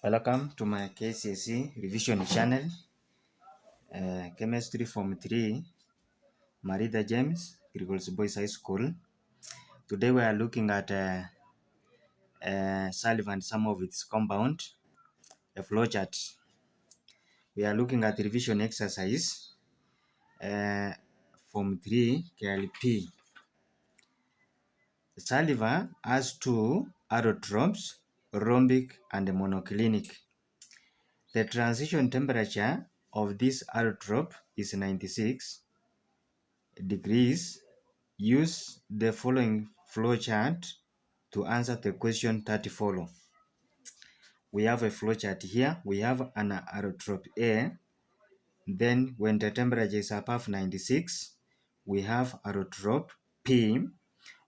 Welcome to my KCSE revision channel, Chemistry Form 3, Marita James, Girls Boys High School. Today we are looking at sulphur and some of its compound, a flowchart. We are looking at revision exercise, Form 3, KLP. Sulphur has two allotropes, rhombic and monoclinic. The transition temperature of this allotrope is 96 degrees. Use the following flowchart to answer the question that follow. We have a flowchart here. We have an allotrope A. Then when the temperature is above 96, we have allotrope P.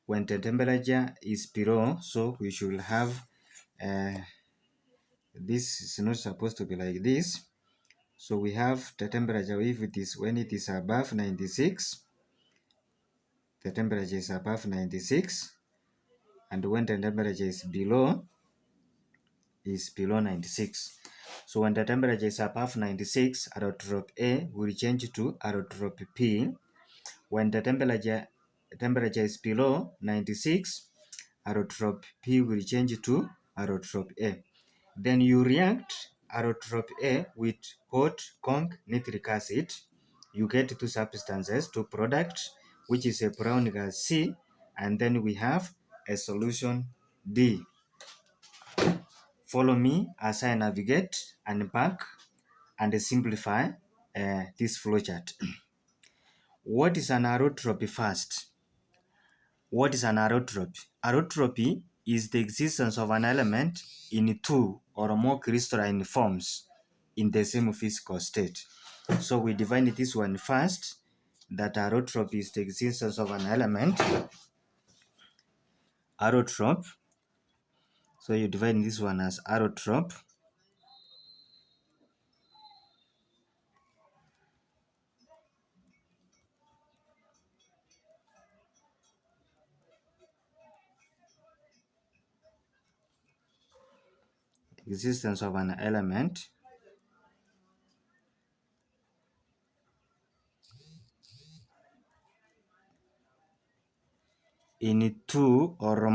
When the temperature is below, so we should have this is not supposed to be like this. So we have the temperature if it is when it is above 96. The temperature is above 96, and when the temperature is below 96. So when the temperature is above 96, allotrope A will change to allotrope P. When the temperature is below 96, allotrope P will change to allotrope A. Then you react allotrope A with hot conc nitric acid. You get two substances, two products, which is a brown gas C, and then we have a solution D. Follow me as I navigate and back and simplify this flowchart. What is an allotrope first? What is an allotrope? Allotropy is the existence of an element in two or more crystalline forms in the same physical state. So we define this one first, that allotrope is the existence of an element. Allotrope. So you define this one as allotrope. Existence of an element in two or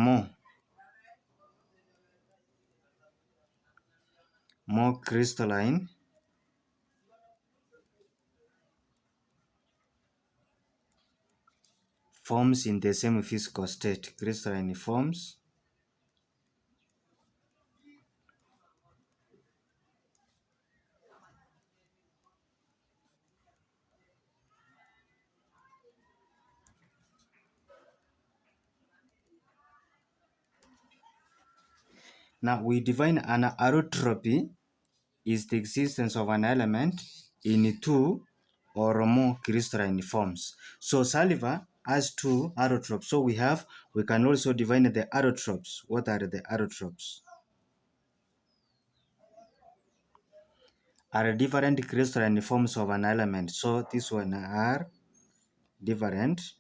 more crystalline forms in the same physical state. Crystalline forms Now we define an allotropy is the existence of an element in two or more crystalline forms. So sulphur has two allotropes. So we can also define the allotropes. What are the allotropes? Are different crystalline forms of an element. So this one are different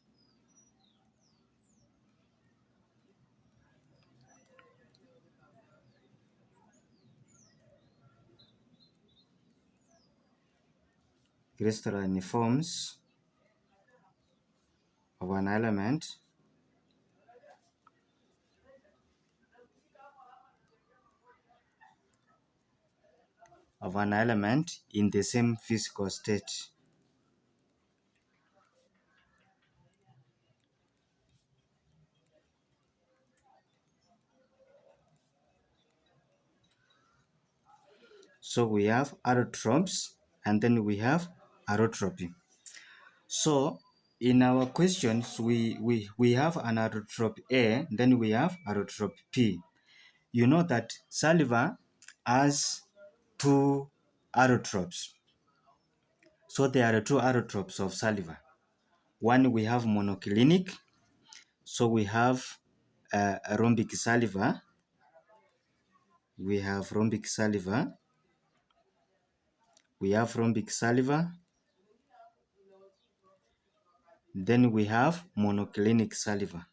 crystalline forms of an element in the same physical state. So we have allotropes and then we have allotropy. So in our questions, we have an allotrope A, then we have allotrope P. You know that sulphur has two allotropes. So there are two allotropes of sulphur. One, we have monoclinic. So we have rhombic sulphur. We have rhombic sulphur. Then we have monoclinic sulphur.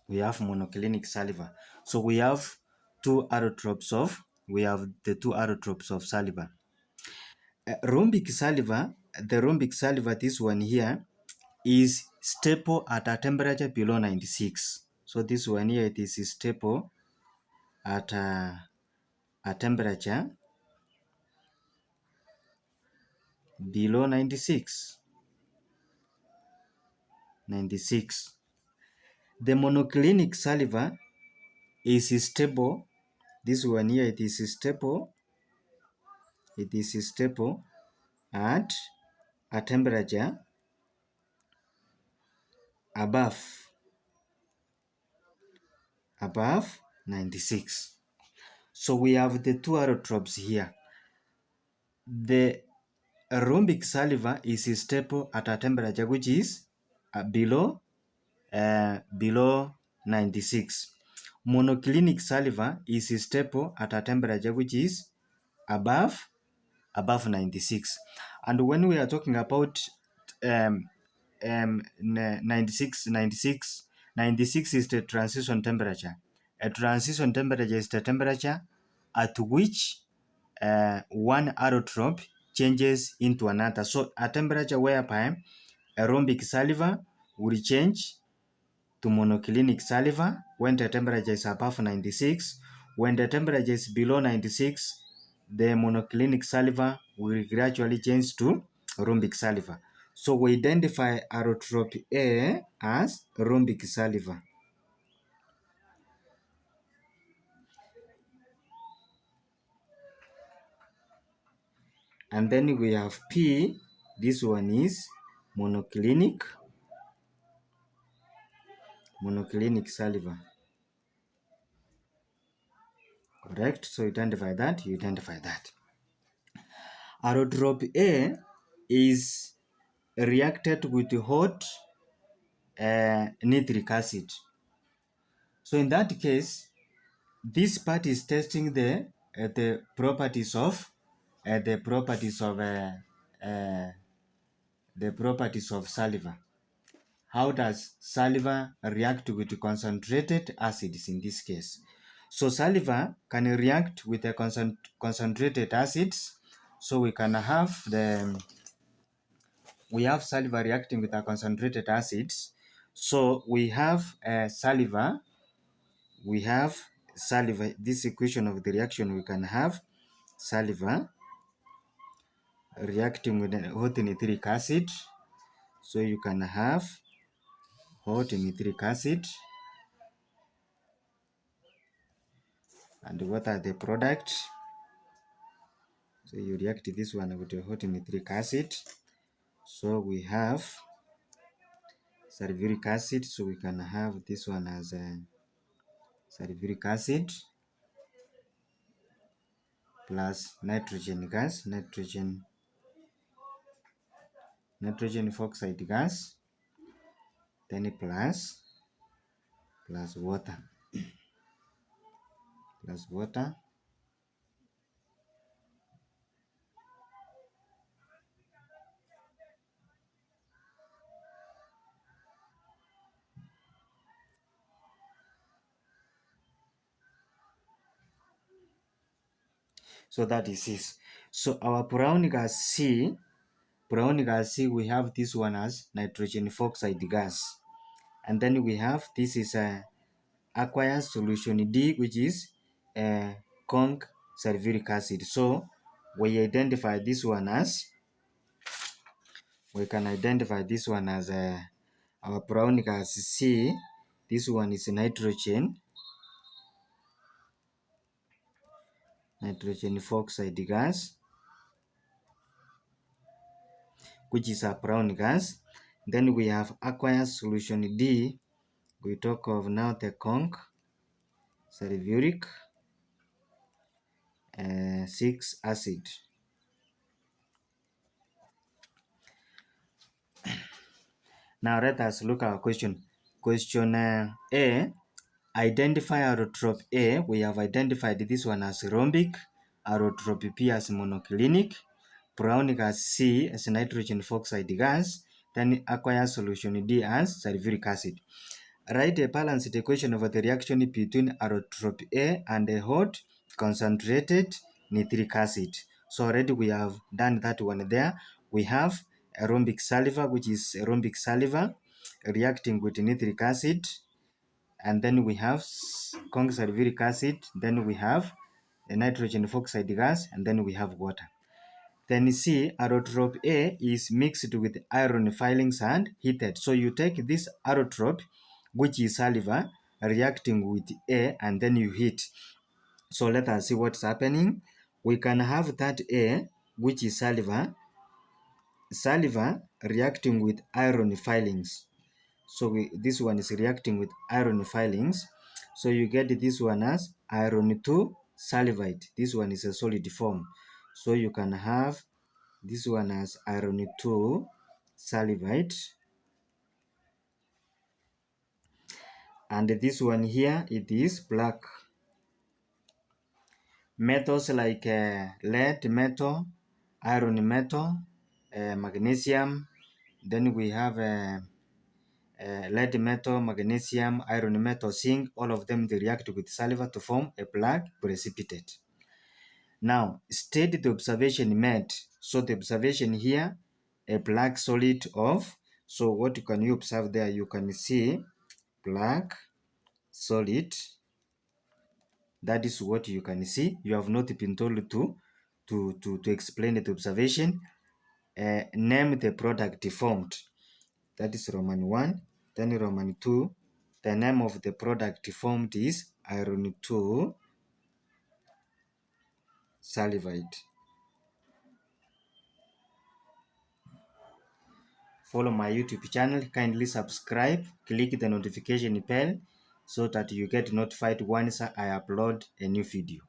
we have monoclinic saliva. So we have the two allotropes of saliva. Rhombic saliva, the rhombic saliva, this one here, is stable at a temperature below 96. So this one here, it is stable at a temperature below 96. 96. The monoclinic saliva is stable. This one here, it is stable. It is stable at a temperature above 96. So we have the two allotropes here. The rhombic saliva is stable at a temperature which is below 96. Monoclinic saliva is stable at a temperature which is above 96. And when we are talking about 96 is the transition temperature. A transition temperature is the temperature at which one allotrope changes into another. So a temperature whereby rhombic saliva will change to monoclinic saliva when the temperature is above 96. When the temperature is below 96, the monoclinic saliva will gradually change to rhombic saliva. So we identify allotrope A as rhombic saliva. And then we have P, this one is monoclinic saliva. Correct? So you identify that. Allotrope A is reacted with hot nitric acid. So in that case, this part is testing the properties of saliva. How does saliva react with concentrated acids in this case? So saliva can react with a concentrated acids. So we have saliva reacting with a concentrated acids. So we have saliva. This equation of the reaction, we can have saliva reacting with hot nitric acid. So you can have hot nitric acid. And what are the products? So you react this one with the hot nitric acid. So we have sulfuric acid. So we can have this one as a sulfuric acid plus nitrogen gas, nitrogen oxide gas, then plus water. So that is this. So our brown gas C, we have this one as nitrogen oxide gas. And then we have, this is a aqueous solution D, which is conc sulfuric acid. So we can identify this one as our brown gas C. This one is nitrogen oxide gas, which is a brown gas. Then we have aqueous solution D. We talk of now the conc sulfuric 6 acid. Now let us look at our question. Question A, identify allotrope A. We have identified this one as rhombic, allotrope B as monoclinic, brown gas C as nitrogen oxide gas, then aqueous solution D as sulfuric acid. Write a balanced equation of the reaction between allotrope A and a hot concentrated nitric acid. So already we have done that one there. We have aromatic saliva, which is aromatic saliva reacting with nitric acid, and then we have consulfuric acid, then we have a nitrogen oxide gas, and then we have water. Then C, allotrope A is mixed with iron filings and heated. So you take this allotrope, which is saliva, reacting with A, and then you heat. So let us see what's happening. We can have that A, which is saliva reacting with iron filings. So this one is reacting with iron filings. So you get this one as iron 2 salivate. This one is a solid form. So you can have this one as iron 2 salivate. And this one here, it is black. Metals like lead metal, iron metal, magnesium. Then we have lead metal, magnesium, iron metal, zinc. All of them, they react with saliva to form a black precipitate. Now, state the observation made. So the observation here, a black solid of, so what can you observe there? You can see black solid. That is what you can see. You have not been told to explain the observation. Name the product formed. That is Roman 1. Then Roman 2. The name of the product formed is iron 2 salivate. Follow my YouTube channel. Kindly subscribe. Click the notification bell so that you get notified once I upload a new video.